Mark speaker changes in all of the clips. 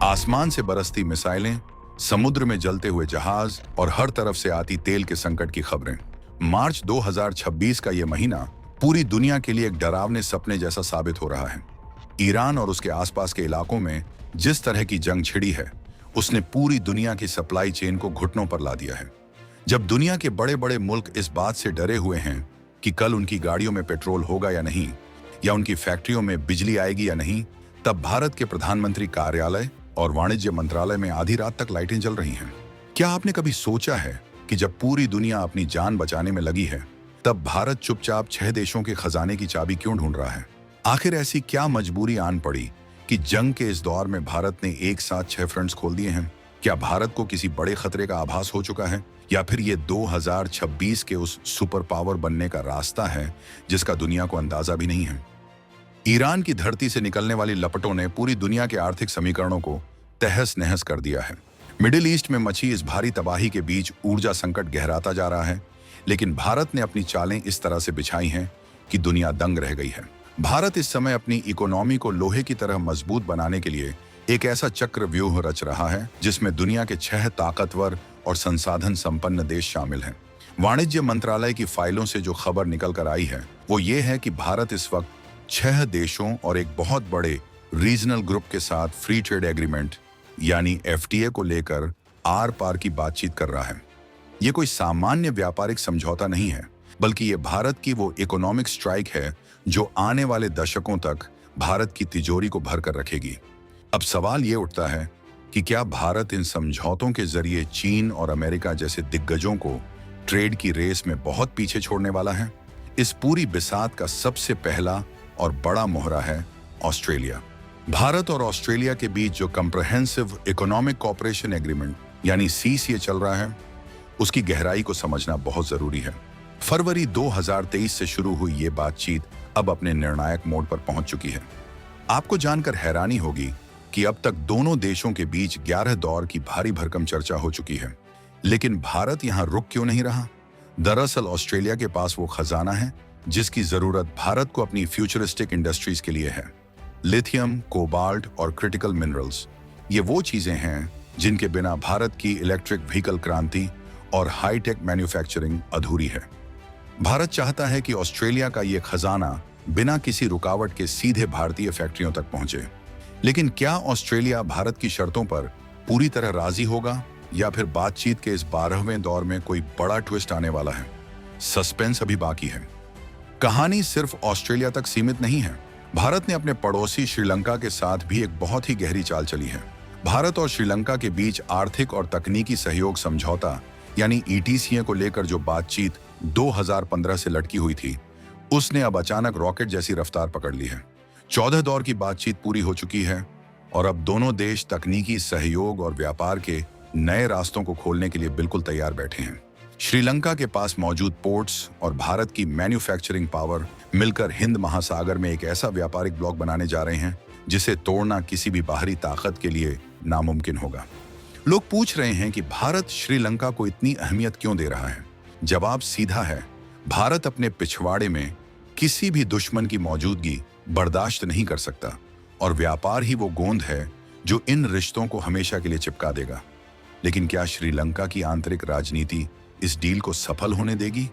Speaker 1: आसमान से बरसती मिसाइलें, समुद्र में जलते हुए जहाज और हर तरफ से आती तेल के संकट की खबरें। मार्च 2026 का यह महीना पूरी दुनिया के लिए एक डरावने सपने जैसा साबित हो रहा है। ईरान और उसके आसपास के इलाकों में जिस तरह की जंग छिड़ी है, उसने पूरी दुनिया की सप्लाई चेन को घुटनों पर ला दिया है। जब दुनिया के बड़े बड़े मुल्क इस बात से डरे हुए हैं कि कल उनकी गाड़ियों में पेट्रोल होगा या नहीं, या उनकी फैक्ट्रियों में बिजली आएगी या नहीं, तब भारत के प्रधानमंत्री कार्यालय और वाणिज्य मंत्रालय में आधी रात तक लाइटें जल रही हैं। क्या आपने कभी सोचा है कि जब पूरी दुनिया अपनी जान बचाने में लगी है, तब भारत चुपचाप 6 देशों के खजाने की चाबी क्यों ढूंढ रहा है? आखिर ऐसी क्या मजबूरी आन पड़ी कि जंग के इस दौर में भारत ने एक साथ 6 फ्रंट्स खोल दिए हैं? क्या भारत को किसी बड़े खतरे का आभास हो चुका है, या फिर ये 2026 के उस सुपर पावर बनने का रास्ता है जिसका दुनिया को अंदाजा भी नहीं है? ईरान की धरती से निकलने वाली लपटों ने पूरी दुनिया के आर्थिक समीकरणों को तहस नहस कर दिया है। मिडिल ईस्ट में मची इस भारी तबाही के बीच ऊर्जा संकट गहराता जा रहा है, लेकिन भारत ने अपनी चालें इस तरह से बिछाई हैं कि दुनिया दंग रह गई है। भारत इस समय अपनी इकोनॉमी को लोहे की तरह मजबूत बनाने के लिए एक ऐसा चक्र व्यूह रच रहा है जिसमें दुनिया के 6 ताकतवर और संसाधन संपन्न देश शामिल हैं। वाणिज्य मंत्रालय की फाइलों से जो खबर निकल कर आई है वो ये है कि भारत इस वक्त 6 देशों और एक बहुत बड़े रीजनल ग्रुप के साथ फ्री ट्रेड एग्रीमेंट यानी FTA को लेकर आर पार की बातचीत कर रहा है। ये कोई सामान्य व्यापारिक समझौता नहीं है, बल्कि ये भारत की वो इकोनॉमिक स्ट्राइक है जो आने वाले दशकों तक भारत की तिजोरी को भर कर रखेगी। अब सवाल ये उठता है कि क्या भारत इन समझौतों के जरिए चीन और अमेरिका जैसे दिग्गजों को ट्रेड की रेस में बहुत पीछे छोड़ने वाला है? इस पूरी बिसात का सबसे पहला और बड़ा मोहरा है ऑस्ट्रेलिया। भारत और ऑस्ट्रेलिया के बीच जो कंप्रहेंसिव इकोनॉमिक कोऑपरेशन एग्रीमेंट यानी CCA चल रहा है, उसकी गहराई को समझना बहुत जरूरी है। फरवरी 2023 से शुरू हुई ये बातचीत अब अपने निर्णायक मोड़ पर पहुंच चुकी है। आपको जानकर हैरानी होगी कि अब तक दोनों देशों के बीच 11 दौर की भारी भरकम चर्चा हो चुकी है, लेकिन भारत यहां रुक क्यों नहीं रहा? दरअसल ऑस्ट्रेलिया के पास वो खजाना है जिसकी जरूरत भारत को अपनी फ्यूचरिस्टिक इंडस्ट्रीज के लिए है। लिथियम, कोबाल्ट और क्रिटिकल मिनरल्स, ये वो चीजें हैं जिनके बिना भारत की इलेक्ट्रिक व्हीकल क्रांति और हाईटेक मैन्युफैक्चरिंग अधूरी है। भारत चाहता है कि ऑस्ट्रेलिया का ये खजाना बिना किसी रुकावट के सीधे भारतीय फैक्ट्रियों तक पहुंचे। लेकिन क्या ऑस्ट्रेलिया भारत की शर्तों पर पूरी तरह राजी होगा, या फिर बातचीत के इस 12वें दौर में कोई बड़ा ट्विस्ट आने वाला है? सस्पेंस अभी बाकी है। कहानी सिर्फ ऑस्ट्रेलिया तक सीमित नहीं है। भारत ने अपने पड़ोसी श्रीलंका के साथ भी एक बहुत ही गहरी चाल चली है। भारत और श्रीलंका के बीच आर्थिक और तकनीकी सहयोग समझौता यानी ETCA को लेकर जो बातचीत 2015 से लटकी हुई थी, उसने अब अचानक रॉकेट जैसी रफ्तार पकड़ ली है। 14 दौर की बातचीत पूरी हो चुकी है और अब दोनों देश तकनीकी सहयोग और व्यापार के नए रास्तों को खोलने के लिए बिल्कुल तैयार बैठे हैं। श्रीलंका के पास मौजूद पोर्ट्स और भारत की मैन्युफैक्चरिंग पावर मिलकर हिंद महासागर में एक ऐसा व्यापारिक ब्लॉक बनाने जा रहे हैं जिसे तोड़ना किसी भी बाहरी ताकत के लिए नामुमकिन होगा। लोग पूछ रहे हैं कि भारत श्रीलंका को इतनी अहमियत क्यों दे रहा है? जवाब सीधा है, भारत अपने पिछवाड़े में किसी भी दुश्मन की मौजूदगी बर्दाश्त नहीं कर सकता, और व्यापार ही वो गोंद है जो इन रिश्तों को हमेशा के लिए चिपका देगा। लेकिन क्या श्रीलंका की आंतरिक राजनीति इस डील को सफल होने देगी?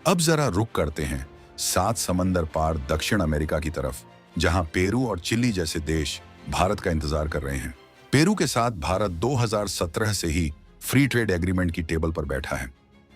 Speaker 1: अब जरा रुक करते हैं 7 समंदर पार दक्षिण अमेरिका की तरफ, जहां पेरू और चिली जैसे देश भारत का इंतजार कर रहे हैं। पेरू के साथ भारत 2017 से ही फ्री ट्रेड एग्रीमेंट की टेबल पर बैठा है।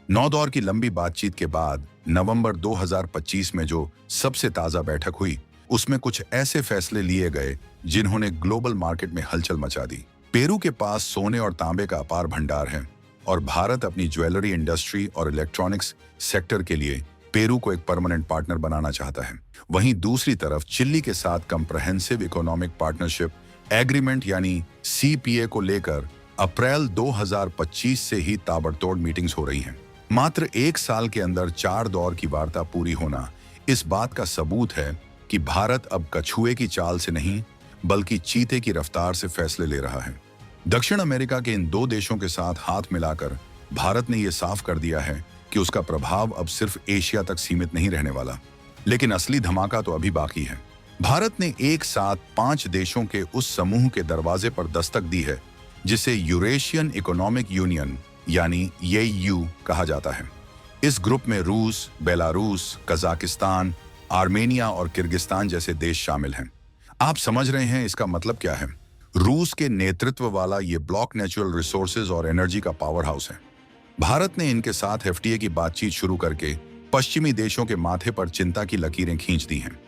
Speaker 1: 9 दौर की लंबी बातचीत के बाद नवंबर 2025 में जो सबसे ताजा बैठक हुई, उसमें कुछ ऐसे फैसले लिए गए जिन्होंने ग्लोबल मार्केट में हलचल मचा दी। पेरू के पास सोने और तांबे का अपार भंडार है और भारत अपनी ज्वेलरी इंडस्ट्री और इलेक्ट्रॉनिक्स सेक्टर के लिए पेरू को एक परमानेंट पार्टनर बनाना चाहता है। वहीं दूसरी तरफ चिली के साथ कंप्रहेंसिव इकोनॉमिक पार्टनरशिप एग्रीमेंट यानी CPA को लेकर अप्रैल 2025 से ही ताबड़तोड़ मीटिंग्स हो रही हैं। मात्र 1 साल के अंदर 4 दौर की वार्ता पूरी होना इस बात का सबूत है कि भारत अब कछुए की चाल से नहीं, बल्कि चीते की रफ्तार से फैसले ले रहा है। दक्षिण अमेरिका के इन 2 देशों के साथ हाथ मिलाकर भारत ने यह साफ कर दिया है कि उसका प्रभाव अब सिर्फ एशिया तक सीमित नहीं रहने वाला। लेकिन असली धमाका तो अभी बाकी है। भारत ने एक साथ 5 देशों के उस समूह के दरवाजे पर दस्तक दी है जिसे यूरेशियन इकोनॉमिक यूनियन यानी ईयू कहा जाता है। इस ग्रुप में रूस, बेलारूस, कजाकिस्तान, आर्मेनिया और किर्गिस्तान जैसे देश शामिल हैं। आप समझ रहे हैं इसका मतलब क्या है? रूस के नेतृत्व वाला ये ब्लॉक नेचुरल रिसोर्सेज और एनर्जी का पावर हाउस है। भारत ने इनके साथ एफटीए की बातचीत शुरू करके पश्चिमी देशों के माथे पर चिंता की लकीरें खींच दी हैं।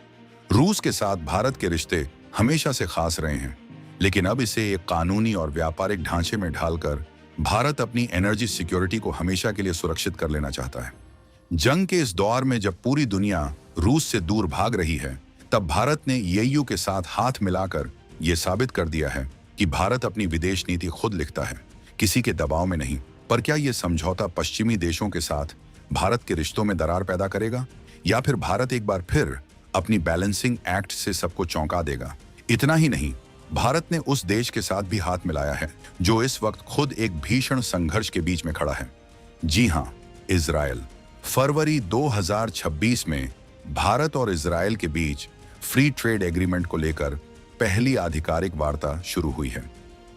Speaker 1: रूस के साथ भारत के रिश्ते हमेशा से खास रहे हैं, लेकिन अब इसे एक कानूनी और व्यापारिक ढांचे में ढालकर भारत अपनी एनर्जी सिक्योरिटी को हमेशा के लिए सुरक्षित कर लेना चाहता है। जंग के इस दौर में जब पूरी दुनिया रूस से दूर भाग रही है, तब भारत ने ईयू के साथ हाथ मिलाकर यह साबित कर दिया है कि भारत अपनी विदेश नीति खुद लिखता है, किसी के दबाव में नहीं। पर क्या यह समझौता पश्चिमी देशों के साथ भारत के रिश्तों में दरार पैदा करेगा, या फिर भारत एक बार फिर अपनी बैलेंसिंग एक्ट से सबको चौंका देगा? इतना ही नहीं, भारत ने उस देश के साथ भी हाथ मिलाया है जो इस वक्त खुद एक भीषण संघर्ष के बीच में खड़ा है। जी हां, इजरायल। फरवरी 2026 में भारत और इजरायल के बीच फ्री ट्रेड एग्रीमेंट को लेकर पहली आधिकारिक वार्ता शुरू हुई है।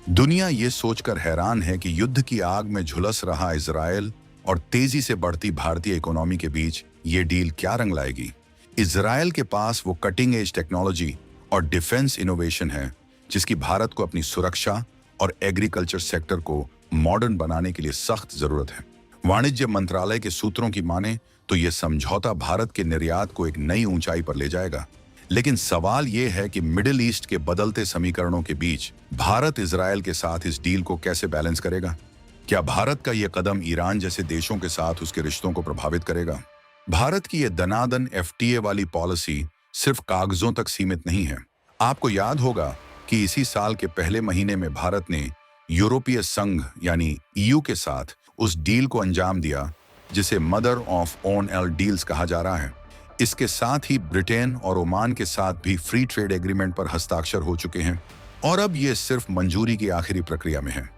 Speaker 1: दुनिया ये सोचकर हैरान है कि युद्ध की आग में झुलस रहा इजरायल और तेजी से बढ़ती भारतीय इकोनॉमी के बीच ये डील क्या रंग लाएगी। इजरायल के पास वो कटिंग एज टेक्नोलॉजी और डिफेंस इनोवेशन है जिसकी भारत को अपनी सुरक्षा और एग्रीकल्चर सेक्टर को मॉडर्न बनाने के लिए सख्त जरूरत है। वाणिज्य मंत्रालय के सूत्रों की माने तो यह समझौता भारत के निर्यात को एक नई ऊंचाई पर ले जाएगा। लेकिन सवाल यह है कि मिडिल ईस्ट के बदलते समीकरणों के बीच भारत इजरायल के साथ इस डील को कैसे बैलेंस करेगा? क्या भारत का यह कदम ईरान जैसे देशों के साथ उसके रिश्तों को प्रभावित करेगा? भारत की यह दनादन एफटीए वाली पॉलिसी सिर्फ कागजों तक सीमित नहीं है। आपको याद होगा कि इसी साल के पहले महीने में भारत ने यूरोपीय संघ यानी ईयू के साथ उस डील को अंजाम दिया जिसे mother of own L deals कहा जा रहा है। इसके साथ ही ब्रिटेन और ओमान के साथ भी फ्री ट्रेड एग्रीमेंट पर हस्ताक्षर हो चुके हैं और अब ये सिर्फ मंजूरी की आखिरी प्रक्रिया में है।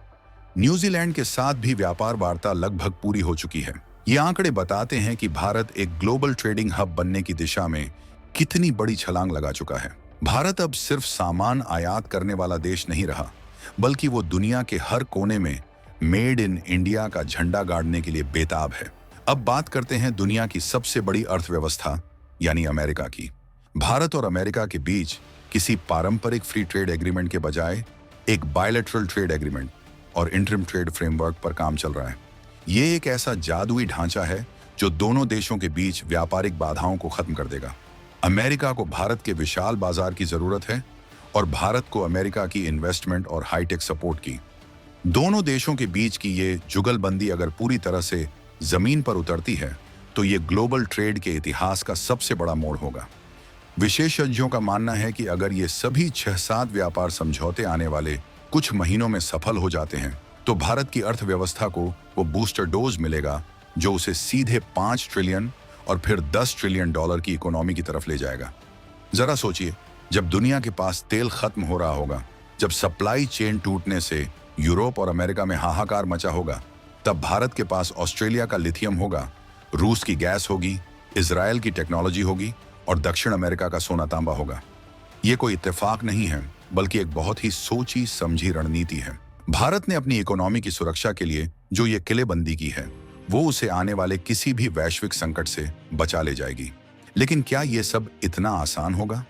Speaker 1: न्यूजीलैंड के साथ भी व्यापार वार्ता लगभग पूरी हो चुकी है। ये आंकड़े बताते हैं कि भारत एक ग्लोबल ट्रेडिंग हब बनने की दिशा में कितनी बड़ी छलांग लगा चुका है। भारत अब सिर्फ सामान आयात करने वाला देश नहीं रहा, बल्कि वो दुनिया के हर कोने में मेड इन इंडिया का झंडा गाड़ने के लिए बेताब है। अब बात करते हैं दुनिया की सबसे बड़ी अर्थव्यवस्था यानी अमेरिका की। भारत और अमेरिका के बीच किसी पारंपरिक फ्री ट्रेड एग्रीमेंट के बजाय एक बायलैटरल ट्रेड एग्रीमेंट और इंटरिम ट्रेड फ्रेमवर्क पर काम चल रहा है। ये एक ऐसा जादुई ढांचा है जो दोनों देशों के बीच व्यापारिक बाधाओं को खत्म कर देगा। अमेरिका को भारत के विशाल बाजार की जरूरत है और भारत को अमेरिका की इन्वेस्टमेंट और हाईटेक सपोर्ट की। दोनों देशों के बीच की ये जुगलबंदी अगर पूरी तरह से जमीन पर उतरती है तो ये ग्लोबल ट्रेड के इतिहास का सबसे बड़ा मोड़ होगा। विशेषज्ञों का मानना है कि अगर ये सभी 6-7 व्यापार समझौते आने वाले कुछ महीनों में सफल हो जाते हैं तो भारत की अर्थव्यवस्था को वो बूस्टर डोज मिलेगा जो उसे सीधे 5 ट्रिलियन और फिर 10 ट्रिलियन डॉलर की इकोनॉमी की तरफ ले जाएगा। जरा सोचिए, जब दुनिया के पास तेल खत्म हो रहा होगा, जब सप्लाई चेन टूटने से यूरोप और अमेरिका में हाहाकार मचा होगा, तब भारत के पास ऑस्ट्रेलिया का लिथियम होगा, रूस की गैस होगी, इजराइल की टेक्नोलॉजी होगी और दक्षिण अमेरिका का सोना तांबा होगा। ये कोई इत्तेफाक नहीं है, बल्कि एक बहुत ही सोची समझी रणनीति है। भारत ने अपनी इकोनॉमी की सुरक्षा के लिए जो ये किलेबंदी की है, वो उसे आने वाले किसी भी वैश्विक संकट से बचा ले जाएगी। लेकिन क्या ये सब इतना आसान होगा?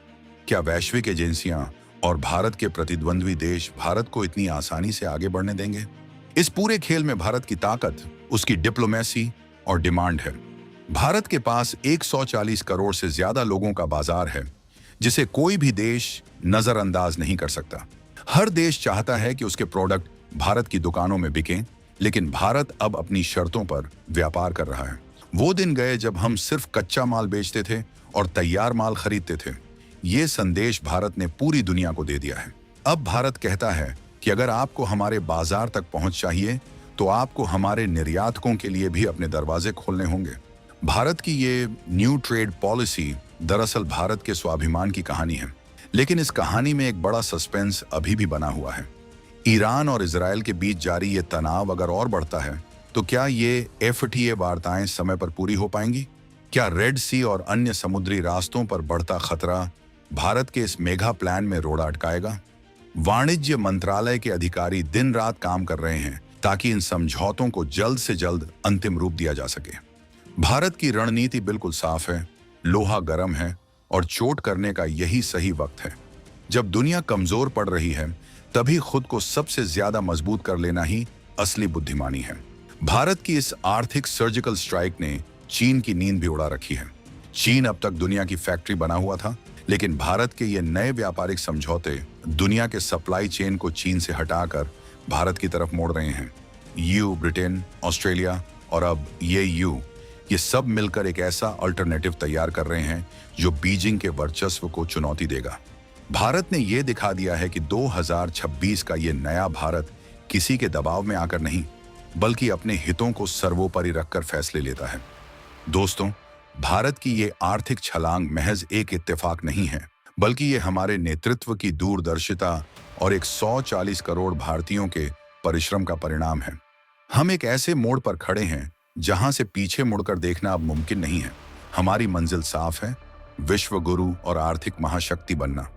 Speaker 1: क्या वैश्विक एजेंसियां और भारत के प्रतिद्वंद्वी देश भारत को इतनी आसानी से आगे बढ़ने देंगे? इस पूरे खेल में भारत की ताकत उसकी डिप्लोमेसी और डिमांड है। भारत के पास 140 करोड़ से ज्यादा लोगों का बाजार है जिसे कोई भी देश नजरअंदाज नहीं कर सकता। हर देश चाहता है कि उसके प्रोडक्ट भारत की दुकानों में बिकें, लेकिन भारत अब अपनी शर्तों पर व्यापार कर रहा है। वो दिन गए जब हम सिर्फ कच्चा माल बेचते थे और तैयार माल खरीदते थे। ये संदेश भारत ने पूरी दुनिया को दे दिया है। अब भारत कहता है कि अगर आपको हमारे बाजार तक पहुंच चाहिए तो आपको हमारे निर्यातकों के लिए भी अपने दरवाजे खोलने होंगे। भारत की ये न्यू ट्रेड पॉलिसी दरअसल भारत के स्वाभिमान की कहानी है, लेकिन इस कहानी में एक बड़ा सस्पेंस अभी भी बना हुआ है। ईरान और इजराइल के बीच जारी ये तनाव अगर और बढ़ता है तो क्या ये एफटीए वार्ताएं समय पर पूरी हो पाएंगी? क्या रेड सी और अन्य समुद्री रास्तों पर बढ़ता खतरा भारत के इस मेगा प्लान में रोड़ा अटकाएगा? वाणिज्य मंत्रालय के अधिकारी दिन रात काम कर रहे हैं ताकि इन समझौतों को जल्द से जल्द अंतिम रूप दिया जा सके। भारत की रणनीति बिल्कुल साफ है, लोहा गर्म है और चोट करने का यही सही वक्त है। जब दुनिया कमजोर पड़ रही है, तभी खुद को सबसे ज्यादा मजबूत कर लेना ही असली बुद्धिमानी है। भारत की इस आर्थिक सर्जिकल स्ट्राइक ने चीन की नींद भी उड़ा रखी है। चीन अब तक दुनिया की फैक्ट्री बना हुआ था, लेकिन भारत के ये नए व्यापारिक समझौते दुनिया के सप्लाई चेन को चीन से हटाकर भारत की तरफ मोड़ रहे हैं। ब्रिटेन, ऑस्ट्रेलिया और अब ये सब मिलकर एक ऐसा अल्टरनेटिव तैयार कर रहे हैं जो बीजिंग के वर्चस्व को चुनौती देगा। भारत ने यह दिखा दिया है कि 2026 का ये नया भारत किसी के दबाव में आकर नहीं, बल्कि अपने हितों को सर्वोपरि रखकर फैसले लेता है। दोस्तों, भारत की ये आर्थिक छलांग महज एक इत्तेफाक नहीं है, बल्कि ये हमारे नेतृत्व की दूरदर्शिता और 140 करोड़ भारतीयों के परिश्रम का परिणाम है। हम एक ऐसे मोड़ पर खड़े हैं जहां से पीछे मुड़कर देखना अब मुमकिन नहीं है। हमारी मंजिल साफ है, विश्व गुरु और आर्थिक महाशक्ति बनना।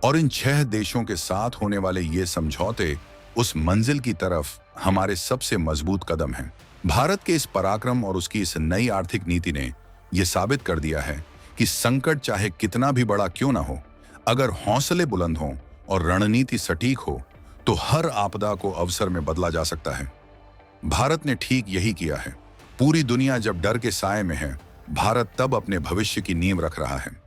Speaker 1: और इन 6 देशों के साथ होने वाले ये समझौते उस मंजिल की तरफ हमारे सबसे मजबूत कदम हैं। भारत के इस पराक्रम और उसकी इस नई आर्थिक नीति ने यह साबित कर दिया है कि संकट चाहे कितना भी बड़ा क्यों ना हो, अगर हौसले बुलंद हों और रणनीति सटीक हो, तो हर आपदा को अवसर में बदला जा सकता है। भारत ने ठीक यही किया है। पूरी दुनिया जब डर के साए में है, भारत तब अपने भविष्य की नींव रख रहा है।